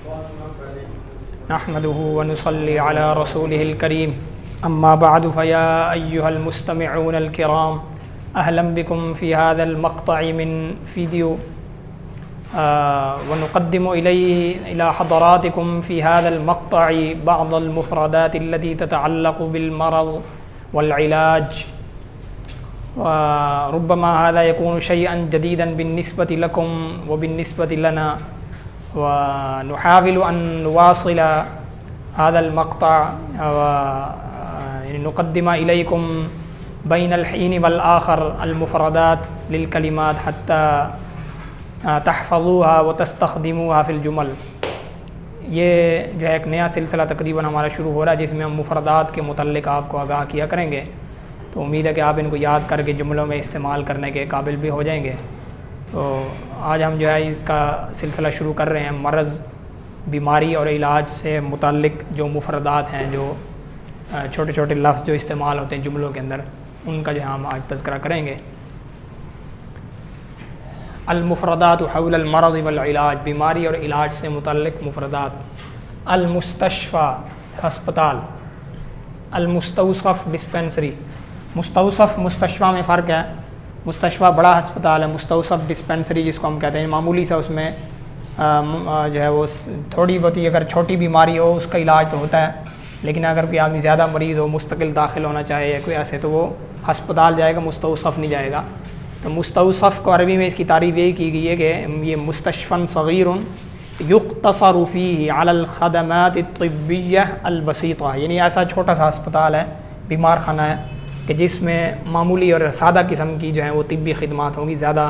نحمده ونصلي على رسوله الكريم أما بعد فيا أيها المستمعون الكرام أهلا بكم في هذا المقطع من فيديو ونقدم إلى حضراتكم في هذا المقطع بعض المفردات التي تتعلق بالمرض والعلاج، وربما هذا يكون شيئا جديدا بالنسبة لكم وبالنسبة لنا، ونحاول أن نواصل هذا المقطع ونقدم إليكم بين الحين والآخر المفردات للكلمات حتى تحفظوها وتستخدموها في الجمل۔ یہ جو ہے ایک نیا سلسلہ تقریباً ہمارا شروع ہو رہا ہے جس میں ہم مفردات کے متعلق آپ کو آگاہ کیا کریں گے، تو امید ہے کہ آپ ان کو یاد کر کے جملوں میں استعمال کرنے کے قابل بھی ہو جائیں گے۔ تو آج ہم جو ہے اس کا سلسلہ شروع کر رہے ہیں، مرض، بیماری اور علاج سے متعلق جو مفردات ہیں، جو چھوٹے چھوٹے لفظ جو استعمال ہوتے ہیں جملوں کے اندر، ان کا جو ہے ہم آج تذکرہ کریں گے۔ المفردات حول المرض والعلاج، بیماری اور علاج سے متعلق مفردات۔ المستشفى، ہسپتال۔ المستوصف، ڈسپینسری۔ مستوصف مستشفیٰ میں فرق ہے، مستشفیٰ بڑا ہسپتال ہے، مستوصف ڈسپینسری جس کو ہم کہتے ہیں معمولی سا، اس میں جو ہے وہ تھوڑی بہت ہی اگر چھوٹی بیماری ہو اس کا علاج تو ہوتا ہے، لیکن اگر کوئی آدمی زیادہ مریض ہو، مستقل داخل ہونا چاہے یا کوئی ایسے، تو وہ ہسپتال جائے گا، مستوصف نہیں جائے گا۔ تو مستوصف کو عربی میں اس کی تعریف یہی کی گئی ہے کہ یہ مستشفى صغیر یقتصر فیہ علی الخدمات الطبیہ البسیطہ، یعنی ایسا چھوٹا سا ہسپتال ہے، بیمار خانہ ہے کہ جس میں معمولی اور سادہ قسم کی جو ہیں وہ طبی خدمات ہوں گی، زیادہ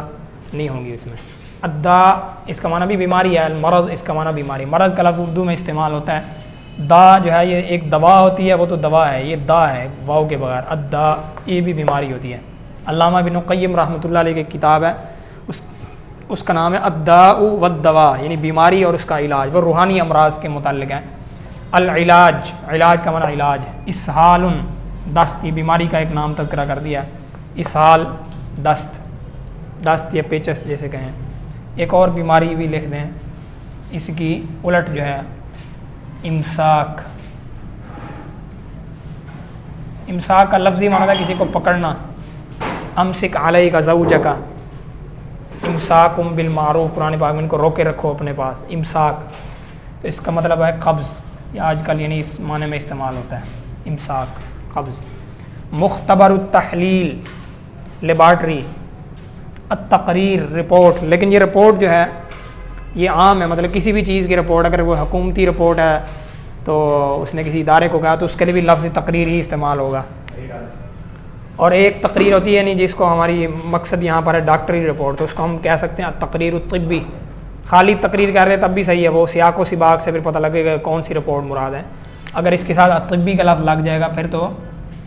نہیں ہوں گی اس میں۔ الداء، اس کا معنی بھی بیماری ہے، المرض اس کا معنی بیماری، مرض کا لفظ اردو میں استعمال ہوتا ہے۔ دا جو ہے یہ ایک دوا ہوتی ہے، وہ تو دوا ہے، یہ دا ہے واو کے بغیر، الداء یہ بھی بیماری ہوتی ہے۔ علامہ ابن القیم رحمۃ اللہ علیہ کی کتاب ہے، اس کا نام ہے الداء والدواء، یعنی بیماری اور اس کا علاج، وہ روحانی امراض کے متعلق ہیں۔ العلاج، علاج کا معنی علاج ہے۔ اسہال، دست، یہ بیماری کا ایک نام تذکرہ کر دیا، اسہال دست، دست یا پیچس جیسے کہیں۔ ایک اور بیماری بھی لکھ دیں اس کی الٹ جو ہے، امساک۔ امساک کا لفظی معنی ہے کسی کو پکڑنا، امسک علیک زوجک، امساکم بالمعروف، قرآن پاک میں ان کو روکے رکھو اپنے پاس، امساک، تو اس کا مطلب ہے قبض، یہ آج کل یعنی اس معنی میں استعمال ہوتا ہے، امساک، قبض۔ مختبر التحلیل، لیبارٹری۔ التقریر، رپورٹ، لیکن یہ رپورٹ جو ہے یہ عام ہے، مطلب کسی بھی چیز کی رپورٹ، اگر وہ حکومتی رپورٹ ہے تو اس نے کسی ادارے کو کہا تو اس کے لیے بھی لفظ تقریر ہی استعمال ہوگا۔ اور ایک تقریر ہوتی ہے نہیں جس کو ہماری مقصد یہاں پر ہے ڈاکٹری رپورٹ، تو اس کو ہم کہہ سکتے ہیں تقریر الطبی، خالی تقریر کہہ رہے تب بھی صحیح ہے، وہ سیاق و سباق سے پھر پتہ لگے گا کون سی رپورٹ مراد ہے۔ اگر اس کے ساتھ طبی کا لفظ لگ جائے گا پھر تو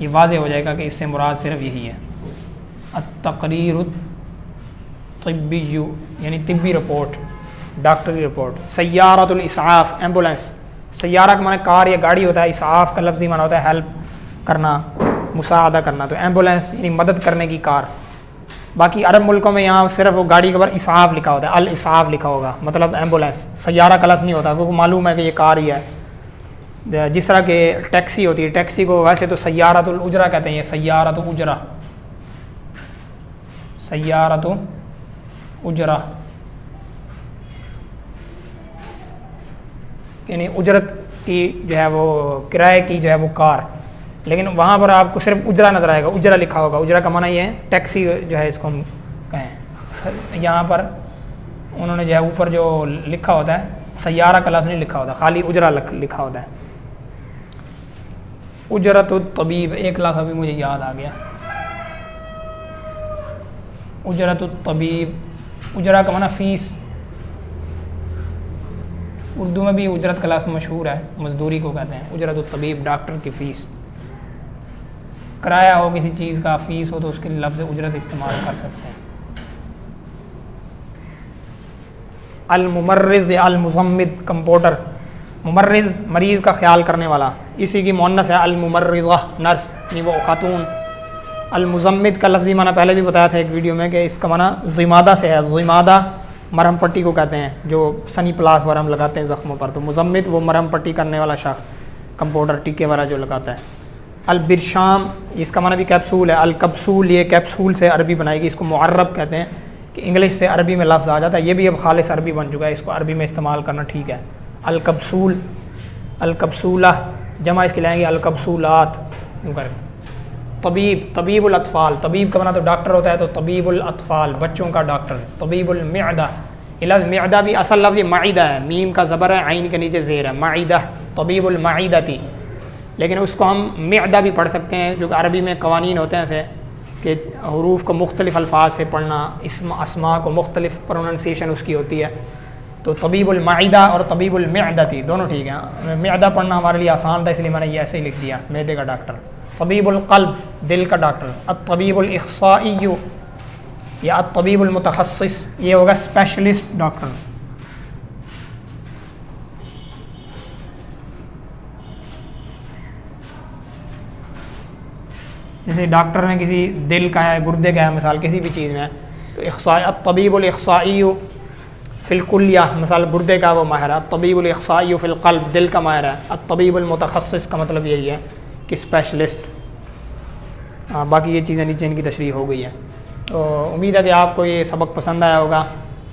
یہ واضح ہو جائے گا کہ اس سے مراد صرف یہی ہے، التقریر الطبی، یعنی طبی رپورٹ، ڈاکٹری رپورٹ۔ سیارۃ الاسعاف، ایمبولینس۔ سیارہ کا معنی کار یا گاڑی ہوتا ہے، اسعاف کا لفظی معنی ہوتا ہے ہیلپ کرنا، مساعدہ کرنا، تو ایمبولینس یعنی مدد کرنے کی کار۔ باقی عرب ملکوں میں یہاں صرف وہ گاڑی کے اوپر اسعاف لکھا ہوتا ہے، الاسعاف لکھا ہوگا، مطلب ایمبولینس، سیارہ کا لفظ نہیں ہوتا، کیونکہ معلوم ہے کہ یہ کار ہی ہے۔ جس طرح کہ ٹیکسی ہوتی ہے، ٹیکسی کو ویسے تو سیارۃ الاجرہ کہتے ہیں، یہ سیارۃ اجرہ، سیارۃ اجرہ یعنی اجرت کی جو ہے وہ کرائے کی جو ہے وہ کار، لیکن وہاں پر آپ کو صرف اجرا نظر آئے گا، اجرا لکھا ہوگا۔ اجرا کا معنی یہ ہے ٹیکسی جو ہے، اس کو ہم کہیں، یہاں پر انہوں نے جو ہے اوپر جو لکھا ہوتا ہے سیارہ کا لفظ نہیں لکھا ہوتا، خالی اجرا لکھا ہوتا ہے۔ اجرت الطبیب، ایک لفظ ابھی مجھے یاد آ گیا، اجرت الطبیب، اجرا کا معنی فیس، اردو میں بھی اجرت کا لفظ مشہور ہے، مزدوری کو کہتے ہیں اجرت الطبیب، ڈاکٹر کی فیس، کرایہ ہو کسی چیز کا، فیس ہو تو اس کے لیے لفظ اجرت استعمال کر سکتے ہیں۔ الممرض یا المزمد، کمپاؤنڈر، ممرض مریض کا خیال کرنے والا، اسی کی مؤنث ہے الممرضہ، نرس، یعنی وہ خاتون۔ المزمد کا لفظی معنی پہلے بھی بتایا تھا ایک ویڈیو میں کہ اس کا معنی زمادہ سے ہے، زمادہ مرہم پٹی کو کہتے ہیں جو سنی پلاس وغیرہ ہم لگاتے ہیں زخموں پر، تو مزمت وہ مرہم پٹی کرنے والا شخص، کمپاؤڈر ٹیکے وغیرہ جو لگاتا ہے۔ البرشام اس کا معنی بھی کیپسول ہے، الکپسول یہ کیپسول سے عربی بنائی گئی، اس کو معرب کہتے ہیں کہ انگلش سے عربی میں لفظ آ جاتا ہے، یہ بھی اب خالص عربی بن چکا ہے، اس کو عربی میں استعمال کرنا ٹھیک ہے۔ الکپسول، الکپسولہ جمع اس کی لائیں گے الکپسولات یوں کر۔ طبیب، طبیب الاطفال، طبیب کا معنی تو ڈاکٹر ہوتا ہے، تو طبیب الاطفال بچوں کا ڈاکٹر۔ طبیب المعدہ، یہ لفظ معدہ بھی اصل لفظ یہ معدہ ہے، میم کا زبر ہے، عین کے نیچے زیر ہے، معدہ، طبیب المعدتی، لیکن اس کو ہم معدہ بھی پڑھ سکتے ہیں، جو کہ عربی میں قوانین ہوتے ہیں ایسے کہ حروف کو مختلف الفاظ سے پڑھنا، اسماء کو مختلف پروننسیشن اس کی ہوتی ہے، تو طبیب المعدہ اور طبیب المعدتی دونوں ٹھیک ہیں۔ معدہ پڑھنا ہمارے لیے آسان تھا، اس لیے میں نے یہ ایسے ہی لکھ دیا، معدے کا ڈاکٹر۔ طبیب القلب دل کا ڈاکٹر۔ الطبیب الاخصائی یا الطبیب المتخصص یہ ہوگا اسپیشلسٹ ڈاکٹر۔ جیسے ڈاکٹر میں کسی دل کا ہے، گردے کا ہے، مثال کسی بھی چیز میں ہے تو اخصائی، الطبیب الاخصائی فی الکلیہ مثال گردے کا وہ ماہر ہے، الطبیب الاخصائی فی القلب دل کا ماہر ہے، الطبیب المتخصص کا مطلب یہی ہے کہ اسپیشلسٹ۔ باقی یہ چیزیں نیچے ان کی تشریح ہو گئی ہے۔ تو امید ہے کہ آپ کو یہ سبق پسند آیا ہوگا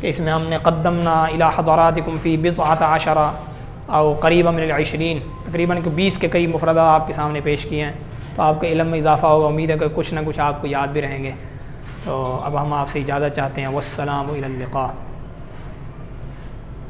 کہ اس میں ہم نے قدمنا الی حضراتکم فی بضعۃ عشر او قریبا من العشرین، تقریباً 20 کے قریب مفردات آپ کے سامنے پیش کیے ہیں، تو آپ کے علم میں اضافہ ہوگا، امید ہے کہ کچھ نہ کچھ آپ کو یاد بھی رہیں گے۔ تو اب ہم آپ سے اجازت چاہتے ہیں، والسلام الی اللقاء۔